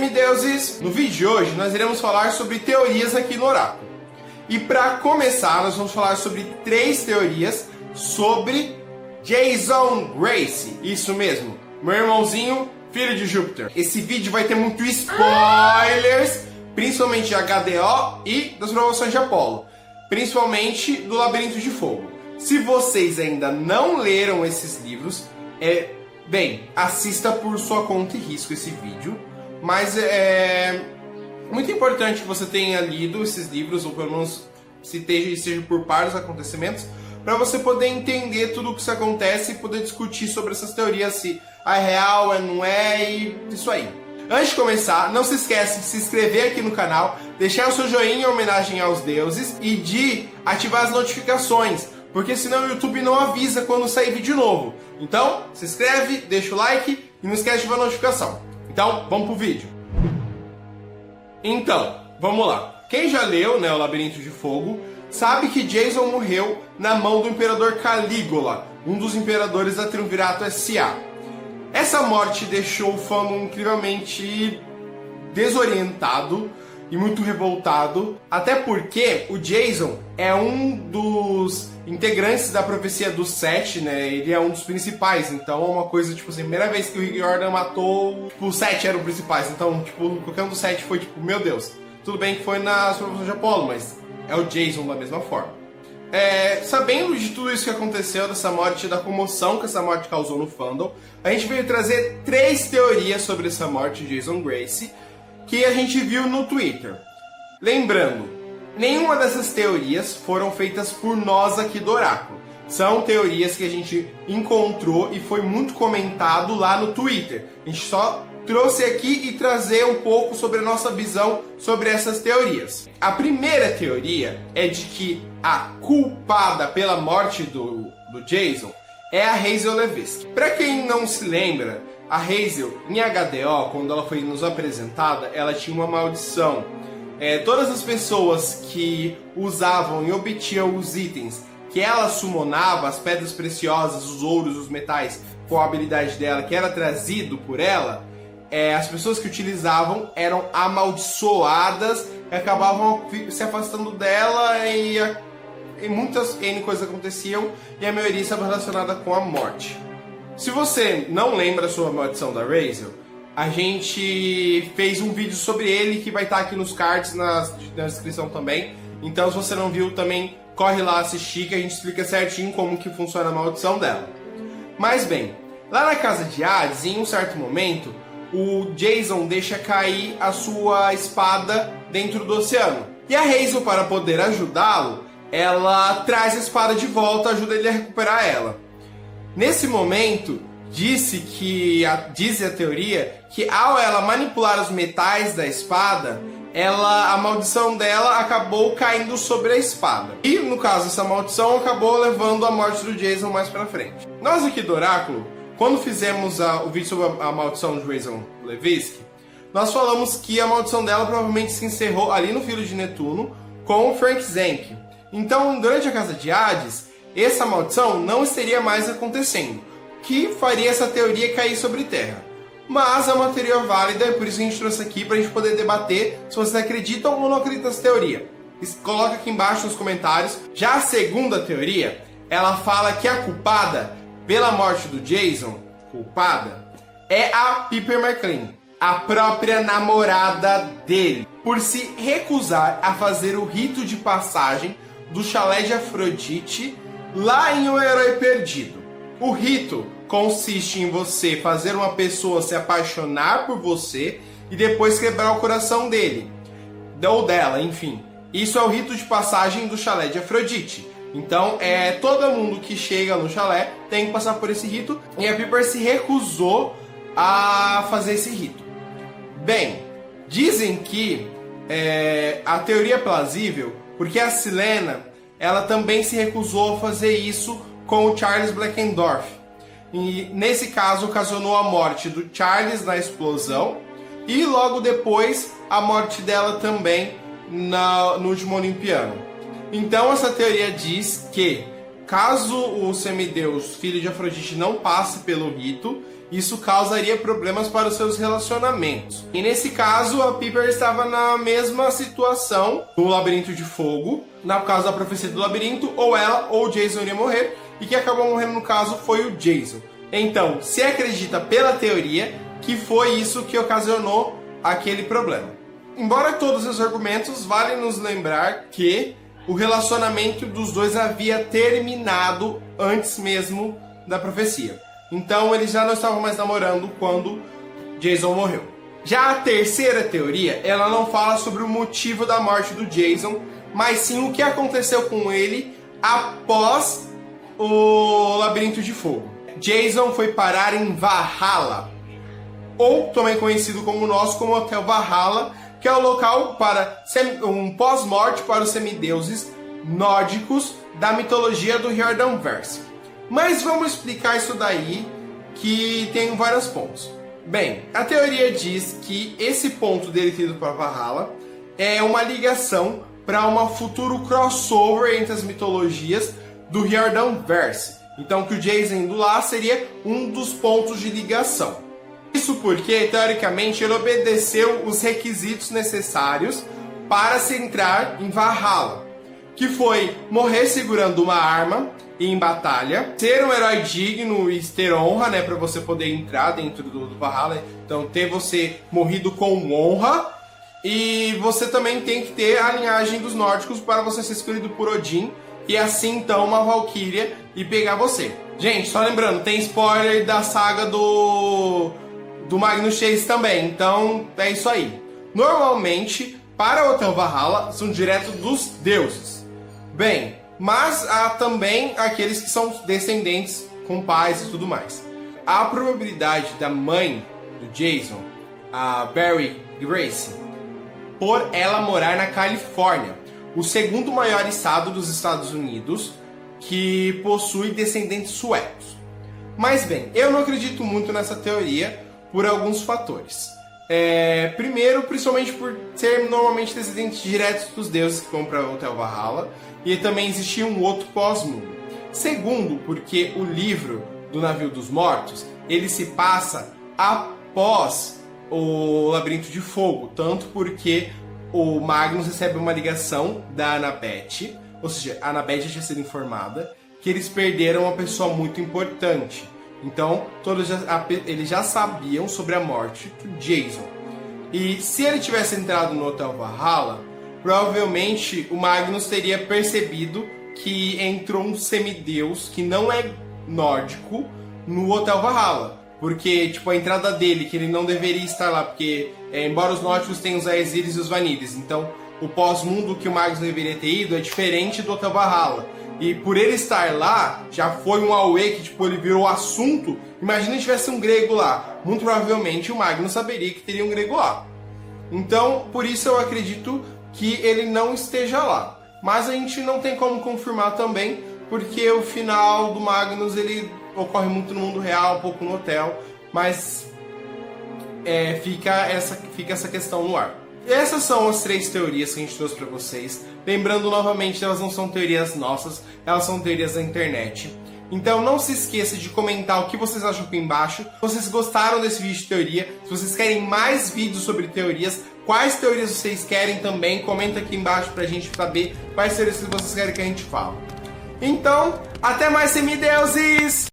semideuses! No vídeo de hoje nós iremos falar sobre teorias aqui no Oráculo. E para começar, nós vamos falar sobre 3 teorias sobre Jason Gracie. Isso mesmo, meu irmãozinho, filho de Júpiter. Esse vídeo vai ter muito spoilers, principalmente de HDO e das provações de Apolo, principalmente do Labirinto de Fogo. Se vocês ainda não leram esses livros, bem, assista por sua conta e risco esse vídeo, mas é muito importante que você tenha lido esses livros, ou pelo menos esteja por par dos acontecimentos, para você poder entender tudo o que isso acontece e poder discutir sobre essas teorias, se é real, não é, e isso aí. Antes de começar, não se esqueça de se inscrever aqui no canal, deixar o seu joinha em homenagem aos deuses e de ativar as notificações, porque senão o YouTube não avisa quando sair vídeo novo. Então, se inscreve, deixa o like e não esquece de ativar a notificação. Então, vamos pro vídeo. Então, vamos lá. Quem já leu, o Labirinto de Fogo, sabe que Jason morreu na mão do Imperador Calígula, um dos imperadores da Triunvirato S.A. Essa morte deixou o fandom incrivelmente desorientado e muito revoltado, até porque o Jason é um dos integrantes da Profecia dos Sete, ele é um dos principais, então é uma coisa, tipo assim, a primeira vez que o Rick Riordan matou, os 7 eram os principais, então, tipo, qualquer um dos 7 foi, tipo, meu Deus, tudo bem que foi nas provações de Apolo, mas é o Jason da mesma forma. Sabendo de tudo isso que aconteceu, dessa morte, da comoção que essa morte causou no fandom, a gente veio trazer 3 teorias sobre essa morte de Jason Gracie, que a gente viu no Twitter. Lembrando, nenhuma dessas teorias foram feitas por nós aqui do Oráculo. São teorias que a gente encontrou e foi muito comentado lá no Twitter. A gente só trouxe aqui e trazer um pouco sobre a nossa visão sobre essas teorias. A primeira teoria é de que a culpada pela morte do Jason é a Hazel Levinsky. Para quem não se lembra, a Hazel, em HDO, quando ela foi nos apresentada, ela tinha uma maldição. Todas as pessoas que usavam e obtinham os itens que ela summonava, as pedras preciosas, os ouros, os metais, com a habilidade dela, que era trazido por ela, as pessoas que utilizavam eram amaldiçoadas e acabavam se afastando dela e muitas coisas aconteciam e a maioria estava relacionada com a morte. Se você não lembra a sua maldição da Hazel, a gente fez um vídeo sobre ele que vai estar aqui nos cards, na descrição também. Então, se você não viu, também corre lá assistir, que a gente explica certinho como que funciona a maldição dela. Mas bem, lá na casa de Hades, em um certo momento, o Jason deixa cair a sua espada dentro do oceano. E a Hazel, para poder ajudá-lo, ela traz a espada de volta, ajuda ele a recuperar ela. Nesse momento, diz a teoria que ao ela manipular os metais da espada, a maldição dela acabou caindo sobre a espada. E no caso, essa maldição acabou levando à morte do Jason mais pra frente. Nós aqui do Oráculo, quando fizemos o vídeo sobre a maldição de Jason Levinsky, nós falamos que a maldição dela provavelmente se encerrou ali no Filho de Netuno com o Frank Zank. Então, durante a Casa de Hades, essa maldição não estaria mais acontecendo, que faria essa teoria cair sobre terra. Mas é uma teoria válida e por isso a gente trouxe aqui para a gente poder debater se vocês acreditam ou não acreditam nessa teoria. Coloca aqui embaixo nos comentários. Já a segunda teoria, ela fala que a culpada pela morte do Jason, é a Piper McLean, a própria namorada dele, por se recusar a fazer o rito de passagem do chalé de Afrodite lá em O Herói Perdido. O rito consiste em você fazer uma pessoa se apaixonar por você e depois quebrar o coração dele, ou dela, enfim. Isso é o rito de passagem do chalé de Afrodite. Então, todo mundo que chega no chalé tem que passar por esse rito, e a Piper se recusou a fazer esse rito. Bem, dizem que a teoria é plausível porque a Silena, ela também se recusou a fazer isso com o Charles Blackendorf. E nesse caso ocasionou a morte do Charles na explosão e logo depois a morte dela também no último Olimpiano. Então essa teoria diz que caso o semideus filho de Afrodite não passe pelo rito, isso causaria problemas para os seus relacionamentos. E nesse caso, a Piper estava na mesma situação no Labirinto de Fogo, na causa da profecia do labirinto, ou ela ou o Jason iria morrer, e quem acabou morrendo no caso foi o Jason. Então, se acredita pela teoria que foi isso que ocasionou aquele problema. Embora todos os argumentos, vale nos lembrar que o relacionamento dos dois havia terminado antes mesmo da profecia. Então eles já não estavam mais namorando quando Jason morreu. Já a terceira teoria, ela não fala sobre o motivo da morte do Jason, mas sim o que aconteceu com ele após o Labirinto de Fogo. Jason foi parar em Valhalla, ou também conhecido como nós como Hotel Valhalla, que é o local para um pós-morte para os semideuses nórdicos da mitologia do Jordanverse. Mas vamos explicar isso daí, que tem vários pontos. Bem, a teoria diz que esse ponto dele ter ido para Valhalla é uma ligação para um futuro crossover entre as mitologias do Jordanverse. Então que o Jason indo lá seria um dos pontos de ligação. Isso porque, teoricamente, ele obedeceu os requisitos necessários para se entrar em Valhalla, que foi morrer segurando uma arma em batalha, ser um herói digno e ter honra, né, para você poder entrar dentro do Valhalla. Então, ter você morrido com honra, e você também tem que ter a linhagem dos nórdicos para você ser escolhido por Odin e assim então uma Valkyria e pegar você. Gente, só lembrando, tem spoiler da saga do Magnus Chase também, então é isso aí. Normalmente, para o Hotel Valhalla, são direto dos deuses. Bem, mas há também aqueles que são descendentes com pais e tudo mais. A probabilidade da mãe do Jason, a Barry Grace, por ela morar na Califórnia, o segundo maior estado dos Estados Unidos, que possui descendentes suecos. Mas bem, eu não acredito muito nessa teoria por alguns fatores. Primeiro, principalmente por ser normalmente descendentes diretos dos deuses que vão para o Hotel Valhalla, e também existia um outro pós-mundo. Segundo, porque o livro do Navio dos Mortos, ele se passa após o Labirinto de Fogo, tanto porque o Magnus recebe uma ligação da Annabeth, ou seja, a Annabeth já tinha sido informada que eles perderam uma pessoa muito importante. Então, eles já sabiam sobre a morte do Jason. E se ele tivesse entrado no Hotel Valhalla, provavelmente o Magnus teria percebido que entrou um semideus que não é nórdico no Hotel Valhalla. Porque, tipo, a entrada dele, que ele não deveria estar lá, porque, embora os nórdicos tenham os Aesiris e os Vanires, então o pós-mundo que o Magnus deveria ter ido é diferente do Hotel Valhalla. E por ele estar lá, já foi um auê que, tipo, ele virou assunto. Imagina se tivesse um grego lá. Muito provavelmente o Magnus saberia que teria um grego lá. Então, por isso eu acredito que ele não esteja lá. Mas a gente não tem como confirmar também, porque o final do Magnus, ele ocorre muito no mundo real, um pouco no hotel. Mas fica essa questão no ar. Essas são as 3 teorias que a gente trouxe para vocês. Lembrando novamente, elas não são teorias nossas, elas são teorias da internet. Então não se esqueça de comentar o que vocês acham aqui embaixo. Se vocês gostaram desse vídeo de teoria, se vocês querem mais vídeos sobre teorias, quais teorias vocês querem também, comenta aqui embaixo pra gente saber quais teorias que vocês querem que a gente fale. Então, até mais, semideuses!